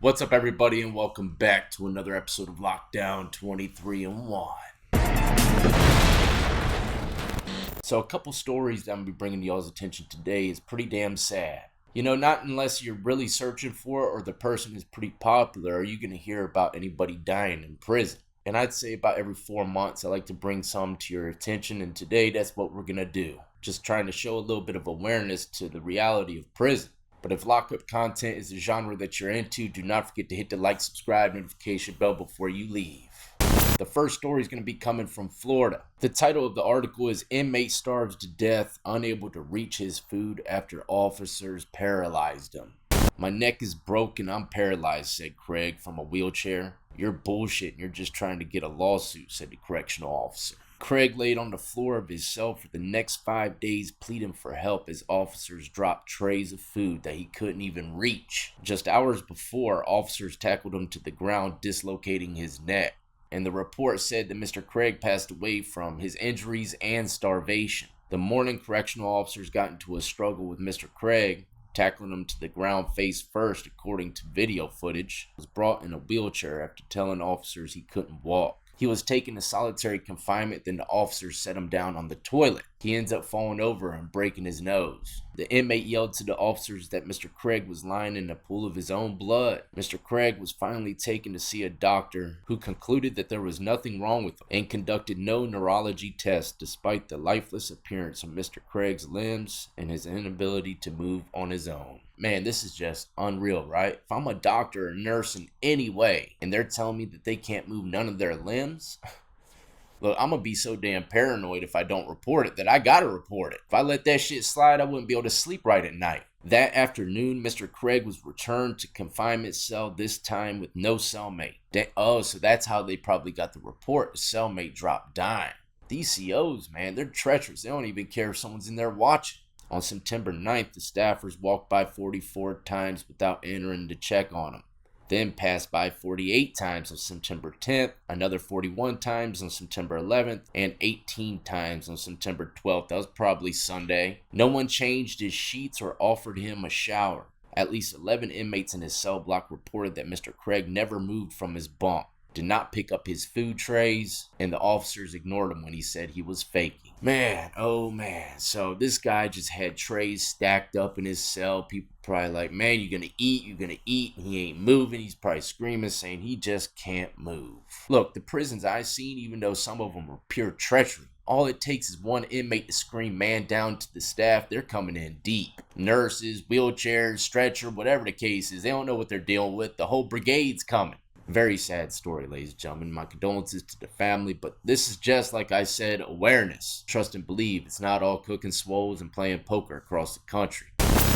What's up, everybody, and welcome back to another episode of Lockdown 23 and 1. So a couple stories that I'm going to be bringing to y'all's attention today is pretty damn sad. You know, not unless you're really searching for it or the person is pretty popular are you going to hear about anybody dying in prison. And I'd say about every 4 months I like to bring some to your attention, and today that's what we're going to do. Just trying to show a little bit of awareness to the reality of prison. But if lockup content is a genre that you're into, do not forget to hit the like, subscribe, notification bell before you leave. The first story is going to be coming from Florida. The title of the article is Inmate Starves to Death, Unable to Reach His Food After Officers Paralyzed Him. My neck is broken, I'm paralyzed, said Craig from a wheelchair. You're bullshit and you're just trying to get a lawsuit, said the correctional officer. Craig laid on the floor of his cell for the next 5 days pleading for help as officers dropped trays of food that he couldn't even reach. Just hours before, officers tackled him to the ground, dislocating his neck. And the report said that Mr. Craig passed away from his injuries and starvation. The morning, correctional officers got into a struggle with Mr. Craig, tackling him to the ground face first, according to video footage. He was brought in a wheelchair after telling officers he couldn't walk. He was taken to solitary confinement, then the officers set him down on the toilet. He ends up falling over and breaking his nose. The inmate yelled to the officers that Mr. Craig was lying in a pool of his own blood. Mr. Craig was finally taken to see a doctor who concluded that there was nothing wrong with him and conducted no neurology tests despite the lifeless appearance of Mr. Craig's limbs and his inability to move on his own. Man, this is just unreal, right? If I'm a doctor or nurse in any way and they're telling me that they can't move none of their limbs, look, I'm going to be so damn paranoid if I don't report it that I got to report it. If I let that shit slide, I wouldn't be able to sleep right at night. That afternoon, Mr. Craig was returned to confinement cell, this time with no cellmate. So that's how they probably got the report. The cellmate dropped dying. These COs, man, they're treacherous. They don't even care if someone's in there watching. On September 9th, the staffers walked by 44 times without entering to check on him. Then passed by 48 times on September 10th, another 41 times on September 11th, and 18 times on September 12th. That was probably Sunday. No one changed his sheets or offered him a shower. At least 11 inmates in his cell block reported that Mr. Craig never moved from his bunk, did not pick up his food trays, and the officers ignored him when he said he was faking. Man, oh man. So this guy just had trays stacked up in his cell. People probably like, man, you're gonna eat, and he ain't moving. He's probably screaming, saying he just can't move. Look, the prisons I've seen, even though some of them are pure treachery, all it takes is one inmate to scream man down to the staff. They're coming in deep. Nurses, wheelchairs, stretcher, whatever the case is, they don't know what they're dealing with. The whole brigade's coming. Very sad story, ladies and gentlemen. My condolences to the family, but this is just, like I said, awareness. Trust and believe. It's not all cooking swoles and playing poker across the country.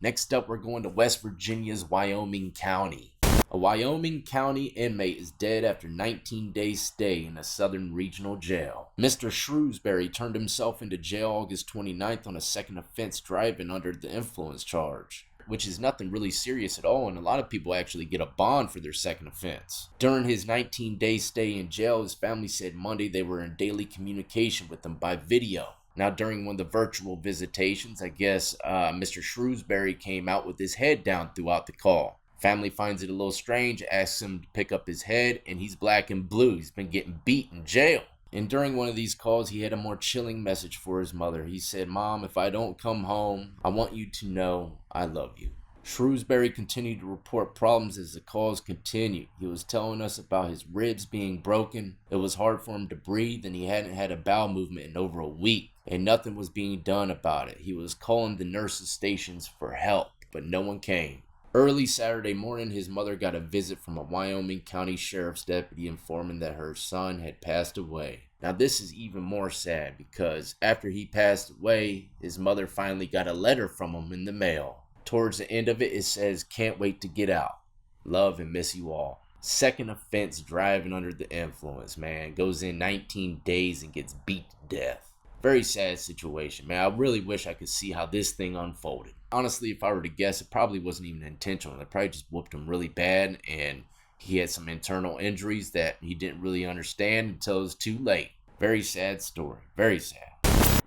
Next up, we're going to West Virginia's Wyoming County. A Wyoming County inmate is dead after 19 days stay in a southern regional jail. Mr. Shrewsbury turned himself into jail August 29th on a second offense driving under the influence charge, which is nothing really serious at all, and a lot of people actually get a bond for their second offense. During his 19-day stay in jail, his family said Monday they were in daily communication with him by video. Now, during one of the virtual visitations, I guess Mr. Shrewsbury came out with his head down throughout the call. Family finds it a little strange, asks him to pick up his head, and he's black and blue. He's been getting beat in jail. And during one of these calls, he had a more chilling message for his mother. He said, "Mom, if I don't come home, I want you to know I love you." Shrewsbury continued to report problems as the calls continued. He was telling us about his ribs being broken. It was hard for him to breathe, and he hadn't had a bowel movement in over a week, and nothing was being done about it. He was calling the nurses' stations for help, but no one came. Early Saturday morning, his mother got a visit from a Wyoming County Sheriff's deputy informing that her son had passed away. Now, this is even more sad because after he passed away, his mother finally got a letter from him in the mail. Towards the end of it, it says, "Can't wait to get out. Love and miss you all." Second offense driving under the influence, man. Goes in 19 days and gets beat to death. Very sad situation, man. I really wish I could see how this thing unfolded. Honestly, if I were to guess, it probably wasn't even intentional. They probably just whooped him really bad, and he had some internal injuries that he didn't really understand until it was too late. Very sad story. Very sad.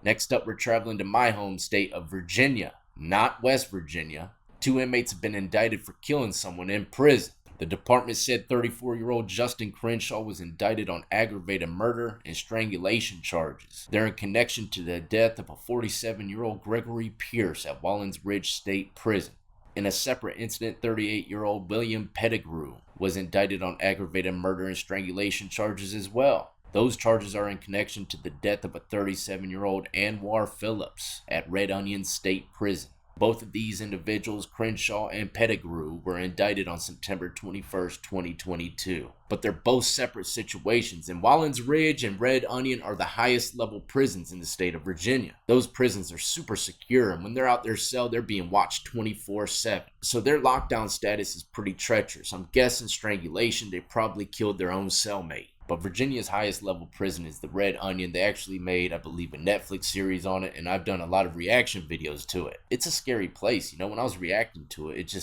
Next up, we're traveling to my home state of Virginia, not West Virginia. 2 inmates have been indicted for killing someone in prison. The department said 34-year-old Justin Crenshaw was indicted on aggravated murder and strangulation charges. They're in connection to the death of a 47-year-old Gregory Pierce at Wallens Ridge State Prison. In a separate incident, 38-year-old William Pettigrew was indicted on aggravated murder and strangulation charges as well. Those charges are in connection to the death of a 37-year-old Anwar Phillips at Red Onion State Prison. Both of these individuals, Crenshaw and Pettigrew, were indicted on September 21st, 2022. But they're both separate situations, and Wallens Ridge and Red Onion are the highest level prisons in the state of Virginia. Those prisons are super secure, and when they're out their cell, they're being watched 24/7. So their lockdown status is pretty treacherous. I'm guessing strangulation, they probably killed their own cellmate. But Virginia's highest level prison is the Red Onion. They actually made, I believe, a Netflix series on it, and I've done a lot of reaction videos to it. It's a scary place. You know, when I was reacting to it,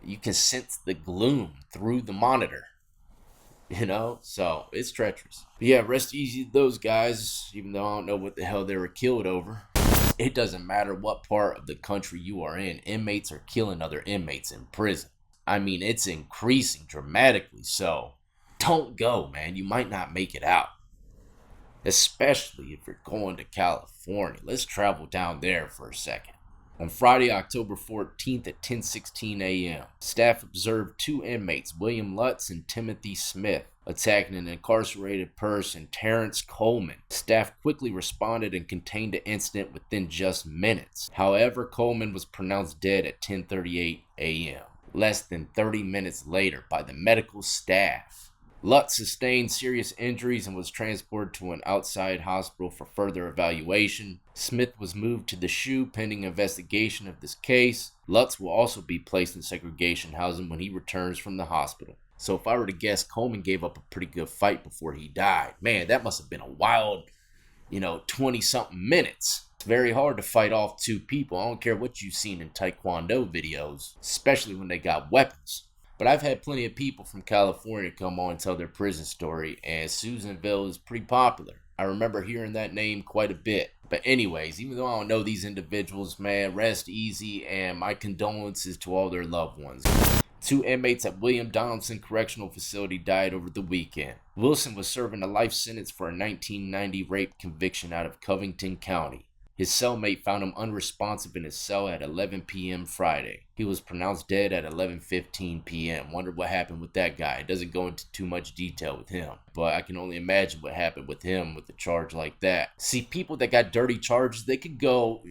you can sense the gloom through the monitor. You know, so it's treacherous. But yeah, rest easy to those guys, even though I don't know what the hell they were killed over. It doesn't matter what part of the country you are in. Inmates are killing other inmates in prison. I mean, it's increasing dramatically, so don't go, man. You might not make it out. Especially if you're going to California. Let's travel down there for a second. On Friday, October 14th at 10:16 a.m., staff observed two inmates, William Lutz and Timothy Smith, attacking an incarcerated person, Terrence Coleman. Staff quickly responded and contained the incident within just minutes. However, Coleman was pronounced dead at 10:38 a.m., less than 30 minutes later by the medical staff. Lutz sustained serious injuries and was transported to an outside hospital for further evaluation. Smith was moved to the SHU pending investigation of this case. Lutz will also be placed in segregation housing when he returns from the hospital. So if I were to guess, Coleman gave up a pretty good fight before he died. Man, that must have been a wild, 20-something minutes. It's very hard to fight off two people. I don't care what you've seen in Taekwondo videos, especially when they got weapons. But I've had plenty of people from California come on and tell their prison story, and Susanville is pretty popular. I remember hearing that name quite a bit. But anyways, even though I don't know these individuals, man, rest easy, and my condolences to all their loved ones. Two inmates at William Donaldson Correctional Facility died over the weekend. Wilson was serving a life sentence for a 1990 rape conviction out of Covington County. His cellmate found him unresponsive in his cell at 11 p.m. Friday. He was pronounced dead at 11:15 p.m. Wonder what happened with that guy. It doesn't go into too much detail with him, but I can only imagine what happened with him with a charge like that. See, people that got dirty charges, they could go,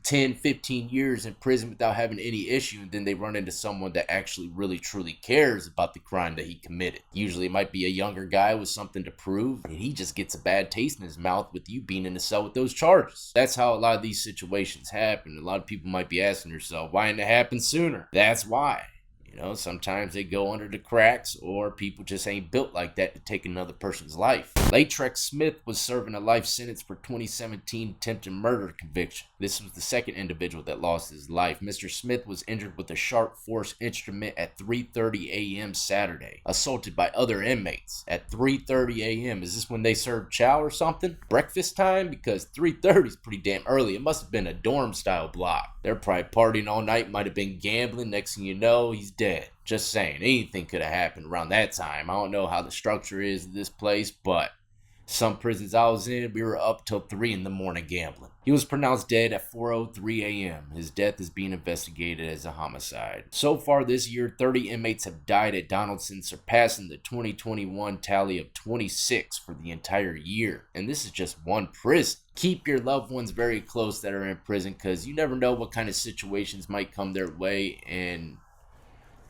10, 15 years in prison without having any issue, and then they run into someone that actually really truly cares about the crime that he committed. Usually it might be a younger guy with something to prove, and he just gets a bad taste in his mouth with you being in the cell with those charges. That's how a lot of these situations happen. A lot of people might be asking themselves, why didn't it happen sooner? That's why. Sometimes they go under the cracks, or people just ain't built like that to take another person's life. Latrex Smith was serving a life sentence for 2017 attempted murder conviction. This was the second individual that lost his life. Mr. Smith was injured with a sharp force instrument at 3:30 a.m. Saturday, assaulted by other inmates at 3:30 a.m. Is this when they served chow or something? Breakfast time? Because 3:30 is pretty damn early. It must have been a dorm style block. They're probably partying all night, might have been gambling. Next thing you know, he's dead. Just saying, anything could have happened around that time. I don't know how the structure is of this place, but some prisons I was in, we were up till 3 in the morning gambling. He was pronounced dead at 4:03 a.m. His death is being investigated as a homicide. So far this year, 30 inmates have died at Donaldson, surpassing the 2021 tally of 26 for the entire year. And this is just one prison. Keep your loved ones very close that are in prison, because you never know what kind of situations might come their way, and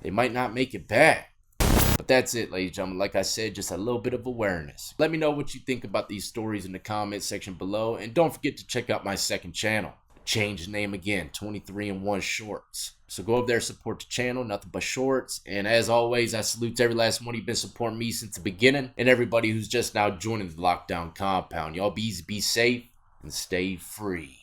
they might not make it back. But that's it, ladies and gentlemen. Like I said, just a little bit of awareness. Let me know what you think about these stories in the comment section below. And don't forget to check out my second channel. Change the name again, 23-in-1 Shorts. So go over there, support the channel, nothing but shorts. And as always, I salute every last one who's been supporting me since the beginning, and everybody who's just now joining the lockdown compound. Y'all be easy, be safe, and stay free.